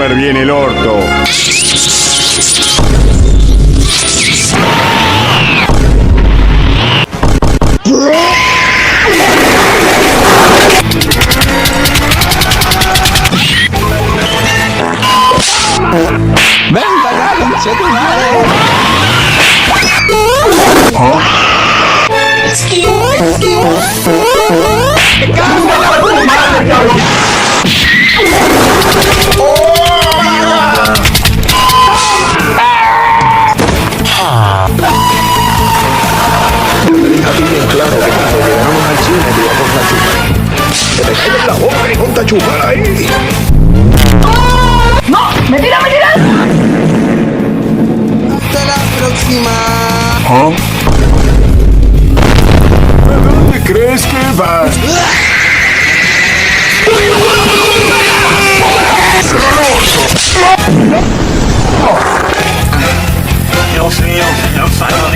súper bien el orto. ¡Venga, ya, concha tu madre! Claro que cuando llegamos al cine te vamos a chupar. Que te caiga en la boca y ponte a chupar ahí. ¡No! ¡Mentira, mentira! Hasta la próxima. ¿A dónde crees que vas? Dios mío, señor Simon.